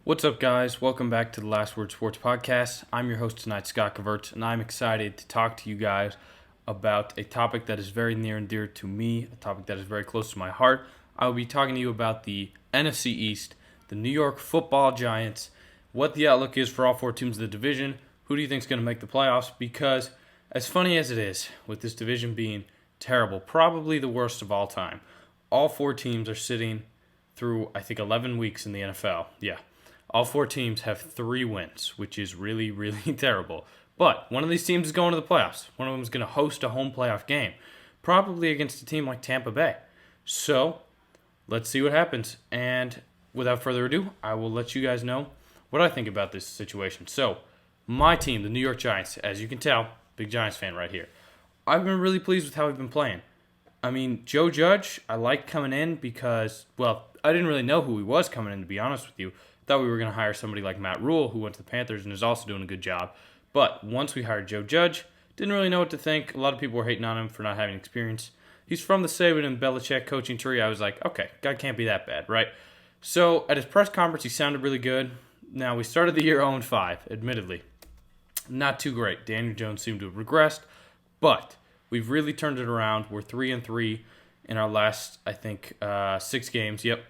What's up, guys? Welcome back to the Last Word Sports Podcast. I'm your host tonight, Scott Caverts, and I'm excited to talk to you guys about a topic that is very near and dear to me, a topic that is very close to my heart. I will be talking to you about the NFC East, the New York Football Giants, what the outlook is for all four teams of the division, who do you think is going to make the playoffs, because as funny as it is, with this division being terrible, probably the worst of all time, all four teams are sitting through, I think, 11 weeks in the NFL. Yeah. All four teams have 3 wins, which is really, really terrible. But one of these teams is going to the playoffs. One of them is going to host a home playoff game, probably against a team like Tampa Bay. So let's see what happens. And without further ado, I will let you guys know what I think about this situation. So my team, the New York Giants, as you can tell, big Giants fan right here. I've been really pleased with how we've been playing. I mean, Joe Judge, I liked coming in because, well, I didn't really know who he was coming in, to be honest with you. Thought we were going to hire somebody like Matt Rule, who went to the Panthers and is also doing a good job. But once we hired Joe Judge, didn't really know what to think. A lot of people were hating on him for not having experience. He's from the Saban and Belichick coaching tree. I was like, okay, guy can't be that bad, right? So at his press conference, he sounded really good. Now, we started the year 0-5, admittedly. Not too great. Daniel Jones seemed to have regressed, but we've really turned it around. We're 3-3 in our last, I think, 6 games. Yep.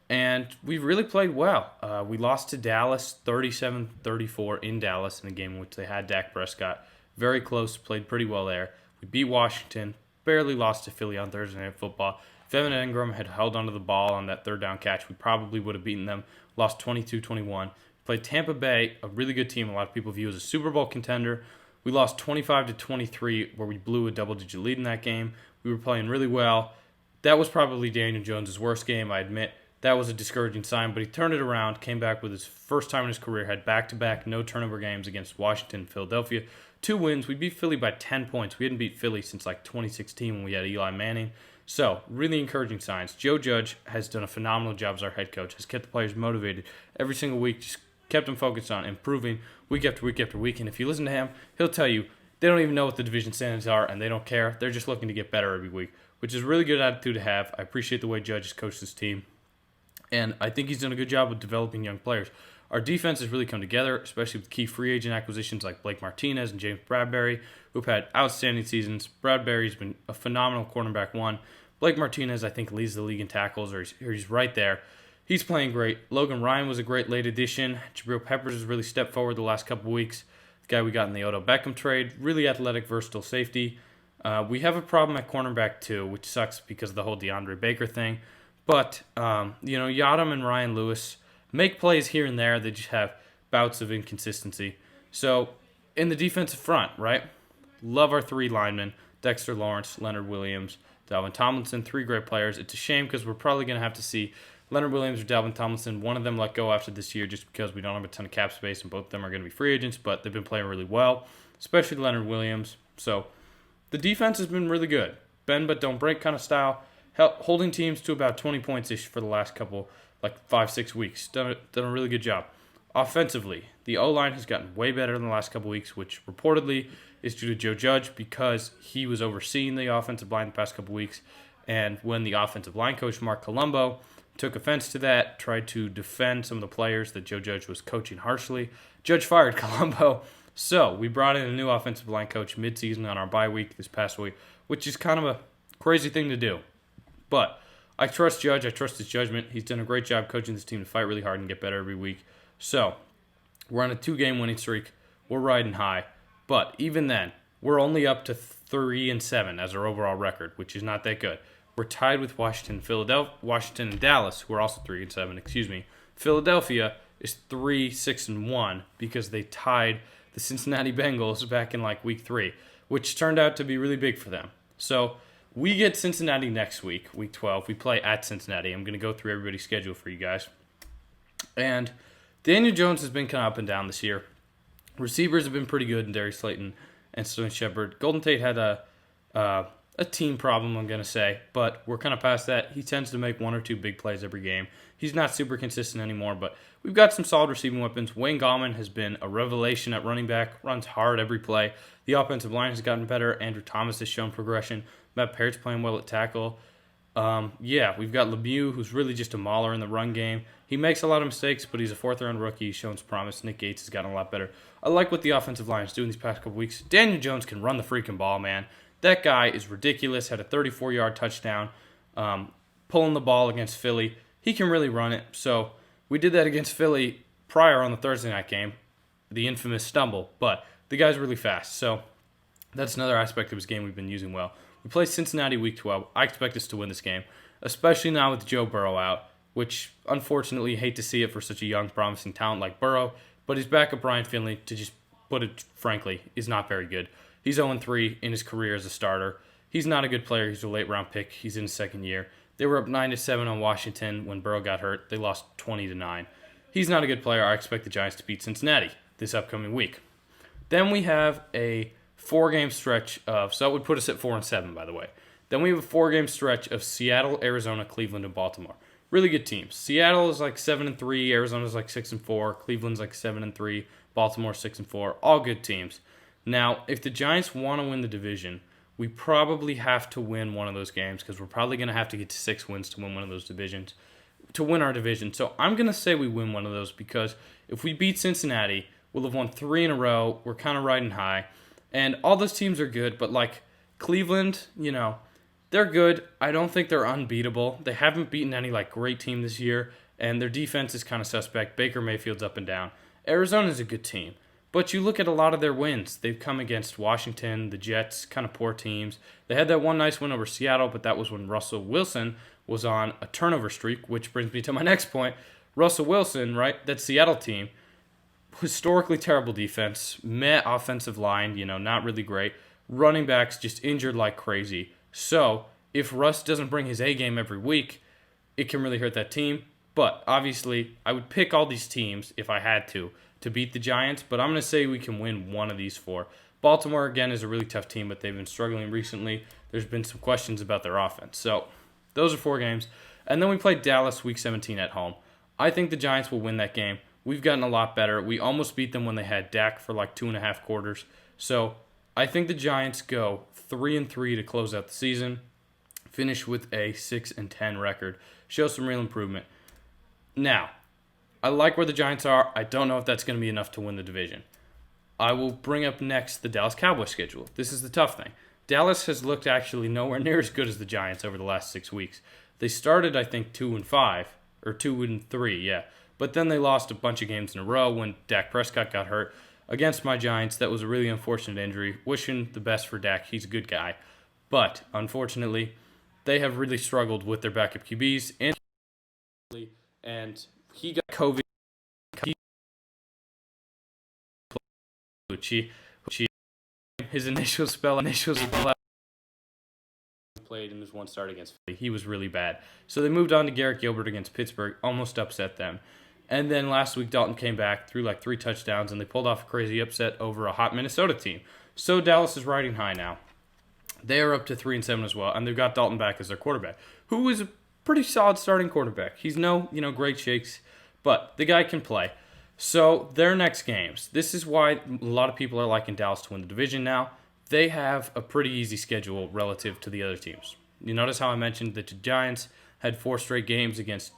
And we've really played well. We lost to Dallas 37-34 in Dallas in a game in which they had Dak Prescott. Very close, played pretty well there. We beat Washington, barely lost to Philly on Thursday Night Football. If Evan Engram had held onto the ball on that third down catch, we probably would have beaten them. Lost 22-21. Played Tampa Bay, a really good team a lot of people view as a Super Bowl contender. We lost 25-23 where we blew a double-digit lead in that game. We were playing really well. That was probably Daniel Jones' worst game, I admit. That was a discouraging sign, but he turned it around, came back with his first time in his career, had back-to-back no-turnover games against Washington and Philadelphia. 2 wins. We beat Philly by 10 points. We hadn't beat Philly since like 2016 when we had Eli Manning. So, really encouraging signs. Joe Judge has done a phenomenal job as our head coach, has kept the players motivated every single week, just kept them focused on improving week after week after week. And if you listen to him, he'll tell you they don't even know what the division standings are, and they don't care. They're just looking to get better every week, which is a really good attitude to have. I appreciate the way Judge has coached this team. And I think he's done a good job of developing young players. Our defense has really come together, especially with key free agent acquisitions like Blake Martinez and James Bradberry, who've had outstanding seasons. Bradberry's been a phenomenal cornerback one. Blake Martinez, I think, leads the league in tackles, or he's right there. He's playing great. Logan Ryan was a great late addition. Jabril Peppers has really stepped forward the last couple weeks. The guy we got in the Odell Beckham trade, really athletic, versatile safety. We have a problem at cornerback too, which sucks because of the whole DeAndre Baker thing. But, Yadam and Ryan Lewis make plays here and there. They just have bouts of inconsistency. So, in the defensive front, right? Love our 3 linemen, Dexter Lawrence, Leonard Williams, Dalvin Tomlinson, 3 great players. It's a shame because we're probably going to have to see Leonard Williams or Dalvin Tomlinson, one of them let go after this year just because we don't have a ton of cap space and both of them are going to be free agents, but they've been playing really well, especially Leonard Williams. So, the defense has been really good. Bend but don't break kind of style. Holding teams to about 20 points-ish for the last couple, 5-6 weeks. Done a really good job. Offensively, the O-line has gotten way better in the last couple weeks, which reportedly is due to Joe Judge because he was overseeing the offensive line the past couple weeks. And when the offensive line coach, Mark Colombo, took offense to that, tried to defend some of the players that Joe Judge was coaching harshly, Judge fired Colombo. So we brought in a new offensive line coach midseason on our bye week this past week, which is kind of a crazy thing to do. But I trust Judge. I trust his judgment. He's done a great job coaching this team to fight really hard and get better every week. So we're on a 2-game winning streak. We're riding high. But even then, we're only up to 3-7 as our overall record, which is not that good. We're tied with Washington and Dallas, who are also 3-7. Philadelphia is 3-6-1 because they tied the Cincinnati Bengals back in week 3, which turned out to be really big for them. So we get Cincinnati next week, week 12. We play at Cincinnati. I'm going to go through everybody's schedule for you guys. And Daniel Jones has been kind of up and down this year. Receivers have been pretty good in Darius Slayton and Sterling Shepard. Golden Tate had a team problem, I'm going to say, but we're kind of past that. He tends to make 1 or 2 big plays every game. He's not super consistent anymore, but we've got some solid receiving weapons. Wayne Gallman has been a revelation at running back, runs hard every play. The offensive line has gotten better. Andrew Thomas has shown progression. Matt Parrott's playing well at tackle. Yeah, we've got Lemieux, who's really just a mauler in the run game. He makes a lot of mistakes, but he's a fourth-round rookie. He's shown some promise. Nick Gates has gotten a lot better. I like what the offensive line is doing these past couple weeks. Daniel Jones can run the freaking ball, man. That guy is ridiculous. Had a 34-yard touchdown, pulling the ball against Philly. He can really run it. So we did that against Philly prior on the Thursday night game, the infamous stumble. But the guy's really fast. So that's another aspect of his game we've been using well. We play Cincinnati week 12. I expect us to win this game, especially now with Joe Burrow out, which unfortunately hate to see it for such a young, promising talent like Burrow. But his backup, Brian Finley, to just put it frankly, is not very good. He's 0-3 in his career as a starter. He's not a good player. He's a late-round pick. He's in his second year. They were up 9-7 on Washington when Burrow got hurt. They lost 20-9. He's not a good player. I expect the Giants to beat Cincinnati this upcoming week. Then we have a 4-game stretch of, so that would put us at 4-7, by the way. Then we have a 4-game stretch of Seattle, Arizona, Cleveland, and Baltimore. Really good teams. Seattle is like 7-3, Arizona's like 6-4, Cleveland's like 7-3, Baltimore 6-4. All good teams. Now, if the Giants want to win the division, we probably have to win one of those games because we're probably going to have to get to 6 wins to win one of those divisions, to win our division. So I'm going to say we win one of those because if we beat Cincinnati, we'll have won 3 in a row. We're kind of riding high. And all those teams are good, but like Cleveland, they're good. I don't think they're unbeatable. They haven't beaten any like great team this year, and their defense is kind of suspect. Baker Mayfield's up and down. Arizona's a good team. But you look at a lot of their wins. They've come against Washington, the Jets, kind of poor teams. They had that one nice win over Seattle, but that was when Russell Wilson was on a turnover streak, which brings me to my next point. Russell Wilson, right, that Seattle team, historically terrible defense, meh offensive line, not really great. Running backs just injured like crazy. So if Russ doesn't bring his A game every week, it can really hurt that team. But obviously, I would pick all these teams if I had to beat the Giants, but I'm going to say we can win one of these 4. Baltimore, again, is a really tough team, but they've been struggling recently. There's been some questions about their offense. So those are 4 games. And then we play Dallas week 17 at home. I think the Giants will win that game. We've gotten a lot better. We almost beat them when they had Dak for like 2.5 quarters. So I think the Giants go 3-3 to close out the season, finish with a 6-10 record, show some real improvement. Now, I like where the Giants are. I don't know if that's going to be enough to win the division. I will bring up next the Dallas Cowboys schedule. This is the tough thing. Dallas has looked actually nowhere near as good as the Giants over the last 6 weeks. They started, I think, 2-5, or 2-3, yeah. But then they lost a bunch of games in a row when Dak Prescott got hurt against my Giants. That was a really unfortunate injury. Wishing the best for Dak. He's a good guy. But, unfortunately, they have really struggled with their backup QBs. And he got COVID. His initial spell played in his one start against Philly. He was really bad. So they moved on to Garrett Gilbert against Pittsburgh, almost upset them. And then last week, Dalton came back, threw like 3 touchdowns, and they pulled off a crazy upset over a hot Minnesota team. So Dallas is riding high now. They are up to 3-7 as well, and they've got Dalton back as their quarterback, who is a pretty solid starting quarterback. He's no, great shakes, but the guy can play. So their next games, this is why a lot of people are liking Dallas to win the division now. They have a pretty easy schedule relative to the other teams. You notice how I mentioned that the Giants had 4 straight games against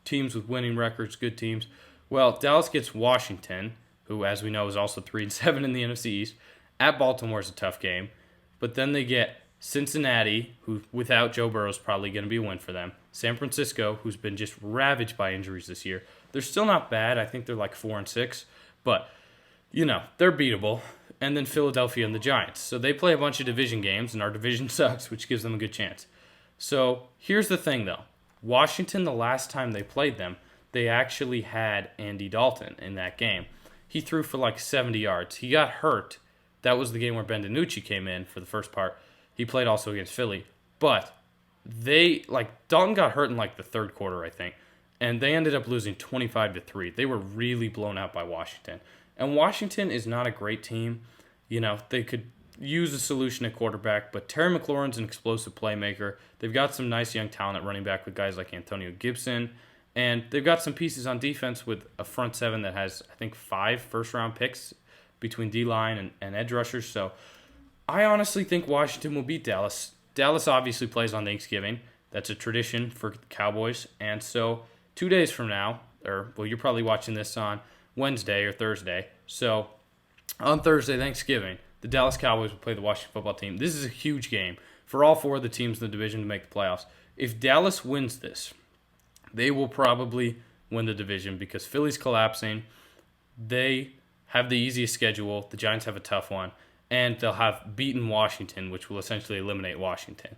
teams with winning records, good teams. Well, Dallas gets Washington, who, as we know, is also 3-7 in the NFC East. At Baltimore is a tough game. But then they get Cincinnati, who without Joe Burrow is probably going to be a win for them. San Francisco, who's been just ravaged by injuries this year. They're still not bad. I think they're like 4-6. But, they're beatable. And then Philadelphia and the Giants. So they play a bunch of division games, and our division sucks, which gives them a good chance. So here's the thing, though. Washington, the last time they played them, they actually had Andy Dalton in that game. He threw for like 70 yards. He got hurt. That was the game where Ben DiNucci came in for the first part. He played also against Philly. But Dalton got hurt in like the third quarter, I think. And they ended up losing 25-3. They were really blown out by Washington. And Washington is not a great team. They could use a solution at quarterback, but Terry McLaurin's an explosive playmaker. They've got some nice young talent at running back with guys like Antonio Gibson. And they've got some pieces on defense with a front 7 that has, I think, 5 first-round picks between D-line and edge rushers. So I honestly think Washington will beat Dallas. Dallas obviously plays on Thanksgiving. That's a tradition for the Cowboys. And so 2 days from now, you're probably watching this on Wednesday or Thursday. So on Thursday, Thanksgiving, the Dallas Cowboys will play the Washington football team. This is a huge game for all four of the teams in the division to make the playoffs. If Dallas wins this, they will probably win the division because Philly's collapsing. They have the easiest schedule. The Giants have a tough one. And they'll have beaten Washington, which will essentially eliminate Washington.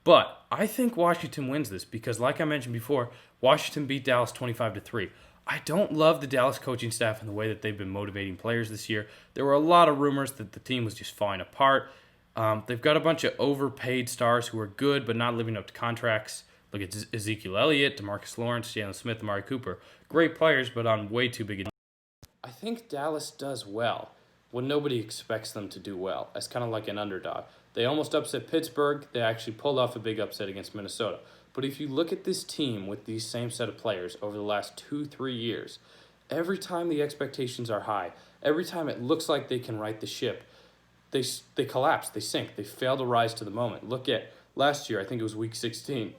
But I think Washington wins this because, like I mentioned before, Washington beat Dallas 25-3. I don't love the Dallas coaching staff and the way that they've been motivating players this year. There were a lot of rumors that the team was just falling apart. They've got a bunch of overpaid stars who are good but not living up to contracts. Look at Ezekiel Elliott, DeMarcus Lawrence, Jalen Smith, Amari Cooper. Great players, but on way too big a... I think Dallas does well when nobody expects them to do well, as kind of like an underdog. They almost upset Pittsburgh. They actually pulled off a big upset against Minnesota. But if you look at this team with these same set of players over the last 2-3 years, every time the expectations are high, every time it looks like they can right the ship, they collapse, they sink, they fail to rise to the moment. Look at last year, I think it was week 16.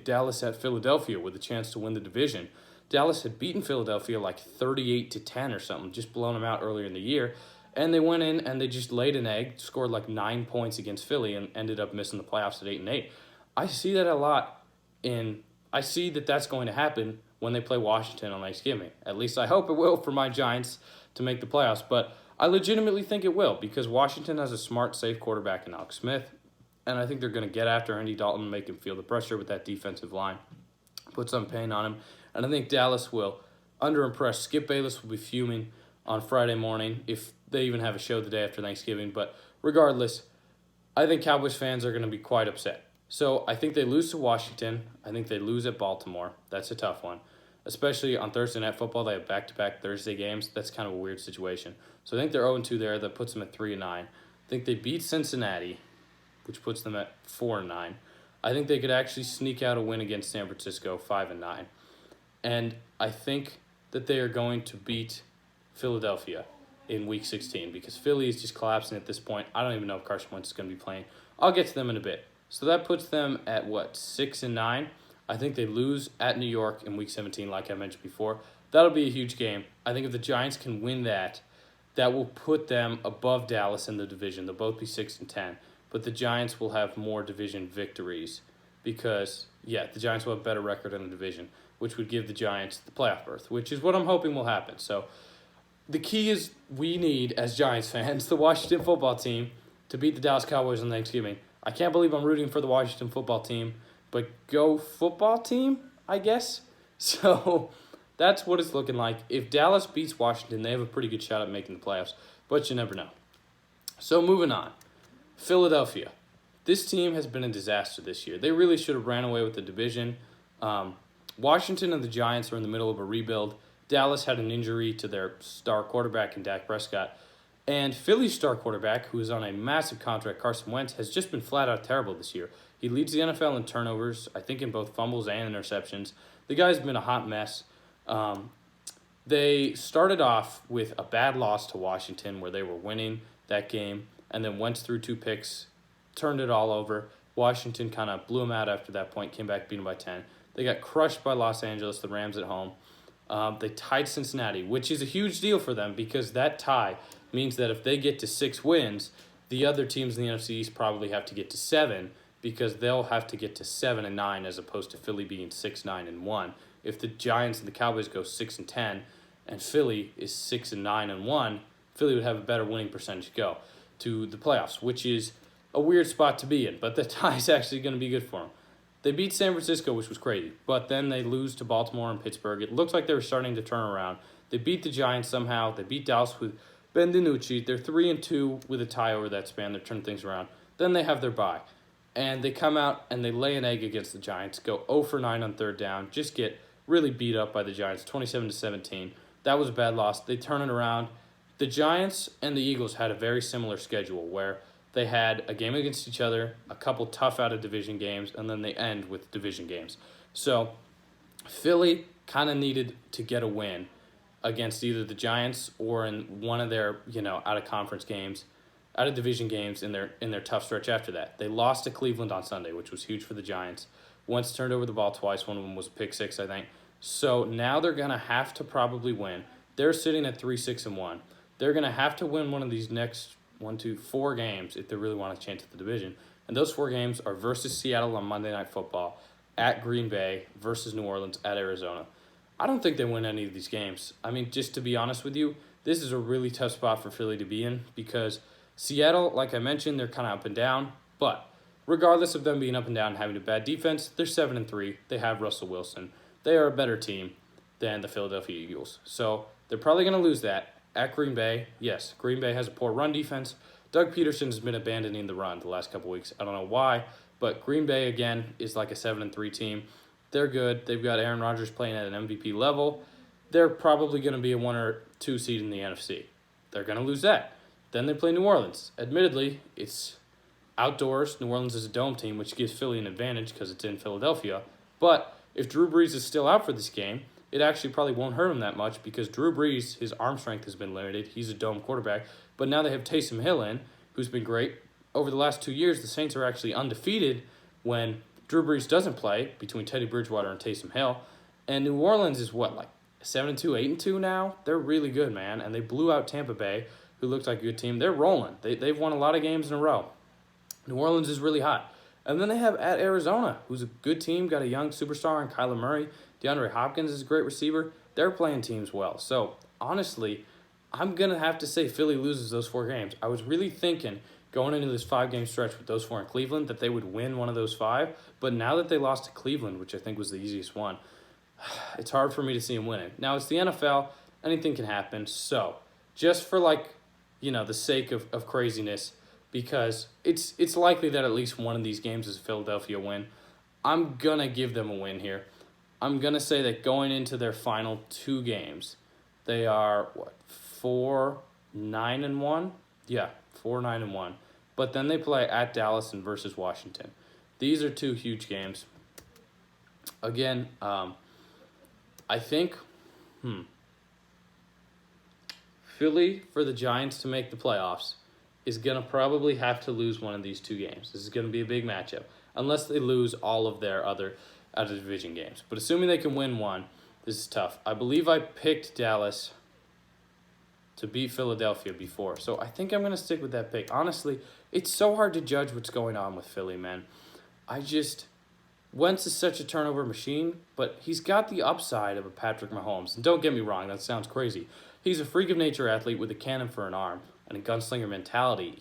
Dallas at Philadelphia with a chance to win the division. Dallas had beaten Philadelphia like 38-10 or something, just blown them out earlier in the year. And they went in and they just laid an egg, scored like 9 points against Philly, and ended up missing the playoffs at 8-8. I see that a lot I see that that's going to happen when they play Washington on Thanksgiving. At least I hope it will for my Giants to make the playoffs. But I legitimately think it will because Washington has a smart, safe quarterback in Alex Smith. And I think they're going to get after Andy Dalton and make him feel the pressure with that defensive line, put some pain on him. And I think Dallas will underimpress. Skip Bayless will be fuming on Friday morning if they even have a show the day after Thanksgiving. But regardless, I think Cowboys fans are going to be quite upset. So I think they lose to Washington. I think they lose at Baltimore. That's a tough one. Especially on Thursday Night Football, they have back-to-back Thursday games. That's kind of a weird situation. So I think they're 0-2 there. That puts them at 3-9. I think they beat Cincinnati, which puts them at 4-9. I think they could actually sneak out a win against San Francisco, 5-9. And I think that they are going to beat Philadelphia in Week 16 because Philly is just collapsing at this point. I don't even know if Carson Wentz is going to be playing. I'll get to them in a bit. So that puts them at, 6-9? I think they lose at New York in Week 17, like I mentioned before. That'll be a huge game. I think if the Giants can win that, that will put them above Dallas in the division. They'll both be 6-10. But the Giants will have more division victories because, the Giants will have a better record in the division, which would give the Giants the playoff berth, which is what I'm hoping will happen. So the key is we need, as Giants fans, the Washington football team to beat the Dallas Cowboys on Thanksgiving. I can't believe I'm rooting for the Washington football team, but go football team, I guess. So that's what it's looking like. If Dallas beats Washington, they have a pretty good shot at making the playoffs, but you never know. So moving on. Philadelphia. This team has been a disaster this year. They really should have ran away with the division. Washington and the Giants are in the middle of a rebuild. Dallas had an injury to their star quarterback in Dak Prescott. And Philly's star quarterback, who is on a massive contract, Carson Wentz, has just been flat out terrible this year. He leads the NFL in turnovers, I think in both fumbles and interceptions. The guy's been a hot mess. They started off with a bad loss to Washington where they were winning that game, and then Wentz threw 2 picks, turned it all over. Washington kind of blew them out after that point, came back, beat them by 10. They got crushed by Los Angeles, the Rams at home. They tied Cincinnati, which is a huge deal for them because that tie means that if they get to 6 wins, the other teams in the NFC East probably have to get to 7 because they'll have to get to 7-9 as opposed to Philly being 6-9-1. If the Giants and the Cowboys go 6-10 and Philly is 6-9-1, Philly would have a better winning percentage to go to the playoffs, which is a weird spot to be in, but the tie is actually going to be good for them. They beat San Francisco, which was crazy, but then they lose to Baltimore and Pittsburgh. It looks like they were starting to turn around. They beat the Giants somehow. They beat Dallas with Ben DiNucci. They're 3-2 with a tie over that span. They're turning things around. Then they have their bye, and they come out and they lay an egg against the Giants, go 0-9 on third down, just get really beat up by the Giants, 27-17. That was a bad loss. They turn it around. The Giants and the Eagles had a very similar schedule where they had a game against each other, a couple tough out-of-division games, and then they end with division games. So Philly kind of needed to get a win against either the Giants or in one of their, out-of-conference games. out of division games in their tough stretch after that. They lost to Cleveland on Sunday, which was huge for the Giants. Once turned over the ball twice. One of them was a pick six, I think. So now they're going to have to probably win. They're sitting at 3-6-1. They're going to have to win one of these next 4 games if they really want a chance at the division. And those 4 games are versus Seattle on Monday Night Football, at Green Bay, versus New Orleans, at Arizona. I don't think they win any of these games. I mean, just to be honest with you, this is a really tough spot for Philly to be in because Seattle, like I mentioned, they're kind of up and down. But regardless of them being up and down and having a bad defense, they're 7-3. They have Russell Wilson. They are a better team than the Philadelphia Eagles. So they're probably going to lose that. At Green Bay, yes, Green Bay has a poor run defense. Doug Peterson has been abandoning the run the last couple weeks. I don't know why, but Green Bay, again, is like a 7-3 team. They're good. They've got Aaron Rodgers playing at an MVP level. They're probably going to be a 1 or 2 seed in the NFC. They're going to lose that. Then they play New Orleans. Admittedly, it's outdoors. New Orleans is a dome team, which gives Philly an advantage because it's in Philadelphia. But if Drew Brees is still out for this game, it actually probably won't hurt him that much because Drew Brees, his arm strength has been limited. He's a dome quarterback. But now they have Taysom Hill in, who's been great. Over the last 2 years, the Saints are actually undefeated when Drew Brees doesn't play, between Teddy Bridgewater and Taysom Hill. And New Orleans is what, like 7-2, 8-2 now? They're really good, man. And they blew out Tampa Bay, who looked like a good team. They're rolling. They've won a lot of games in a row. New Orleans is really hot. And then they have at Arizona, who's a good team, got a young superstar in Kyler Murray. DeAndre Hopkins is a great receiver. They're playing teams well. So, honestly, I'm going to have to say Philly loses those 4 games. I was really thinking going into this 5-game stretch with those 4 in Cleveland that they would win one of those 5. But now that they lost to Cleveland, which I think was the easiest one, it's hard for me to see them winning. Now, it's the NFL. Anything can happen. So, just for the sake of craziness, because it's likely that at least one of these games is a Philadelphia win, I'm going to give them a win here. I'm going to say that going into their final 2 games, they are, 4-9-1? Yeah, 4-9-1. But then they play at Dallas and versus Washington. These are 2 huge games. Again, I think, Philly, for the Giants to make the playoffs, is going to probably have to lose one of these 2 games. This is going to be a big matchup, unless they lose all of their other out-of-division games. But assuming they can win one, this is tough. I believe I picked Dallas to beat Philadelphia before, so I think I'm going to stick with that pick. Honestly, it's so hard to judge what's going on with Philly, man. Wentz is such a turnover machine, but he's got the upside of a Patrick Mahomes. And don't get me wrong, that sounds crazy. He's a freak of nature athlete with a cannon for an arm and a gunslinger mentality.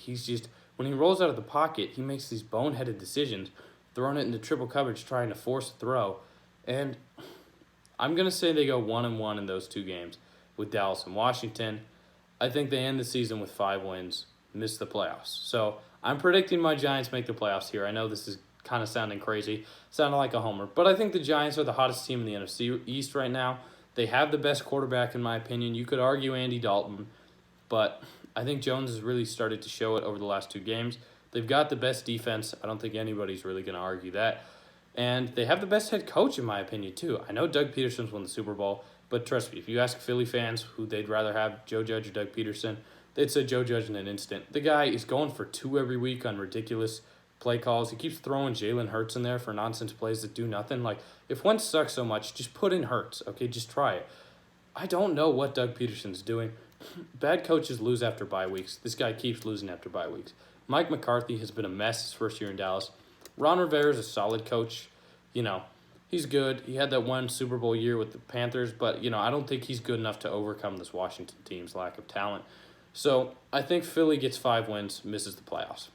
When he rolls out of the pocket, he makes these boneheaded decisions, throwing it into triple coverage, trying to force a throw. And I'm going to say they go 1-1 in those 2 games with Dallas and Washington. I think they end the season with 5 wins, miss the playoffs. So I'm predicting my Giants make the playoffs here. I know this is kind of sounding crazy, sounding like a homer, but I think the Giants are the hottest team in the NFC East right now. They have the best quarterback, in my opinion. You could argue Andy Dalton, but I think Jones has really started to show it over the last 2 games. They've got the best defense. I don't think anybody's really going to argue that. And they have the best head coach, in my opinion, too. I know Doug Peterson's won the Super Bowl, but trust me, if you ask Philly fans who they'd rather have, Joe Judge or Doug Peterson, they'd say Joe Judge in an instant. The guy is going for 2 every week on ridiculous play calls. He keeps throwing Jalen Hurts in there for nonsense plays that do nothing. Like, if Wentz sucks so much, just put in Hurts, okay? Just try it. I don't know what Doug Peterson's doing. Bad coaches lose after bye weeks. This guy keeps losing after bye weeks. Mike McCarthy has been a mess his first year in Dallas. Ron Rivera is a solid coach. He's good. He had that 1 Super Bowl year with the Panthers, but, I don't think he's good enough to overcome this Washington team's lack of talent. So I think Philly gets 5 wins, misses the playoffs.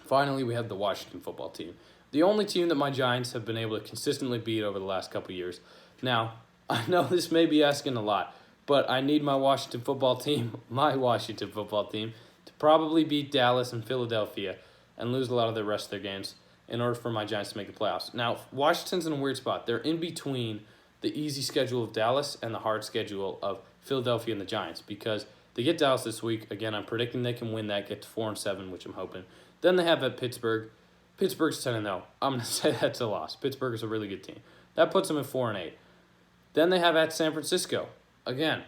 Finally, we have the Washington football team. The only team that my Giants have been able to consistently beat over the last couple years. Now, I know this may be asking a lot, but I need my Washington football team, to probably beat Dallas and Philadelphia and lose a lot of the rest of their games in order for my Giants to make the playoffs. Now, Washington's in a weird spot. They're in between the easy schedule of Dallas and the hard schedule of Philadelphia and the Giants because they get Dallas this week. Again, I'm predicting they can win that, get to 4-7, which I'm hoping. Then they have at Pittsburgh. Pittsburgh's 10-0. I'm going to say that's a loss. Pittsburgh is a really good team. That puts them at 4-8. Then they have at San Francisco. Again,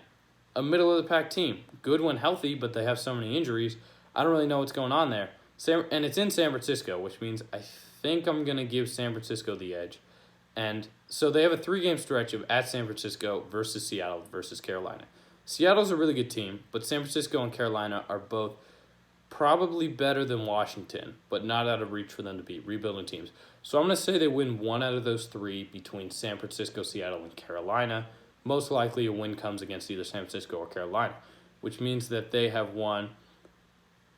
a middle-of-the-pack team. Good when healthy, but they have so many injuries. I don't really know what's going on there. And it's in San Francisco, which means I think I'm going to give San Francisco the edge. And so they have a 3-game stretch of at San Francisco versus Seattle versus Carolina. Seattle's a really good team, but San Francisco and Carolina are both probably better than Washington, but not out of reach for them to beat, rebuilding teams. So I'm going to say they win 1 out of those 3 between San Francisco, Seattle, and Carolina. Most likely a win comes against either San Francisco or Carolina, which means that they have won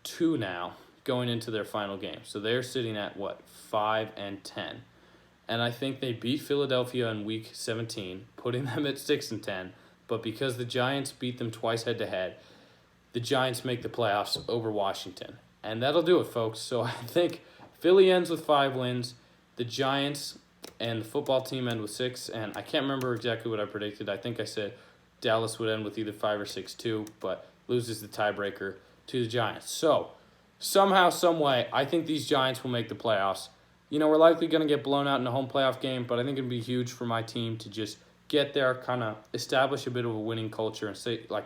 2 now going into their final game. So they're sitting at, 5-10. And I think they beat Philadelphia in Week 17, putting them at 6-10. But because the Giants beat them twice head-to-head, the Giants make the playoffs over Washington. And that'll do it, folks. So I think Philly ends with 5 wins. The Giants and the football team end with 6. And I can't remember exactly what I predicted. I think I said Dallas would end with either 5 or 6 too, but loses the tiebreaker to the Giants. So somehow, some way, I think these Giants will make the playoffs. We're likely going to get blown out in a home playoff game, but I think it'd be huge for my team to just get there, kind of establish a bit of a winning culture and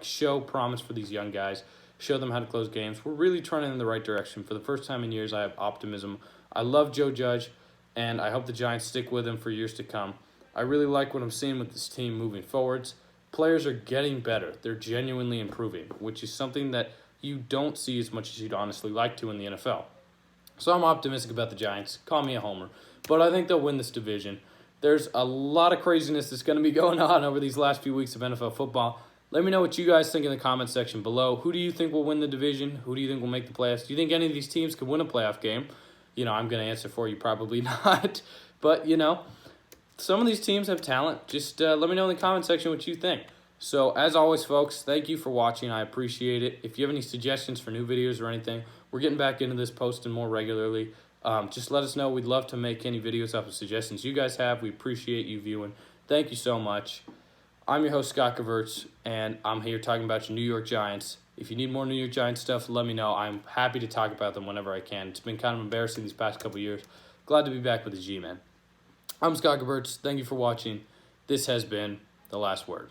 show promise for these young guys, show them how to close games. We're really turning in the right direction. For the first time in years, I have optimism. I love Joe Judge, and I hope the Giants stick with him for years to come. I really like what I'm seeing with this team moving forwards. Players are getting better. They're genuinely improving, which is something that you don't see as much as you'd honestly like to in the NFL. So I'm optimistic about the Giants. Call me a homer. But I think they'll win this division. There's a lot of craziness that's going to be going on over these last few weeks of NFL football. Let me know what you guys think in the comment section below. Who do you think will win the division? Who do you think will make the playoffs? Do you think any of these teams could win a playoff game? I'm going to answer for you, probably not. But, some of these teams have talent. Just let me know in the comment section what you think. So, as always, folks, thank you for watching. I appreciate it. If you have any suggestions for new videos or anything, we're getting back into this, posting more regularly. Just let us know. We'd love to make any videos off of suggestions you guys have. We appreciate you viewing. Thank you so much. I'm your host, Scott Kavertz, and I'm here talking about your New York Giants. If you need more New York Giants stuff, let me know. I'm happy to talk about them whenever I can. It's been kind of embarrassing these past couple years. Glad to be back with the G-Man. I'm Scott Kavertz. Thank you for watching. This has been The Last Word.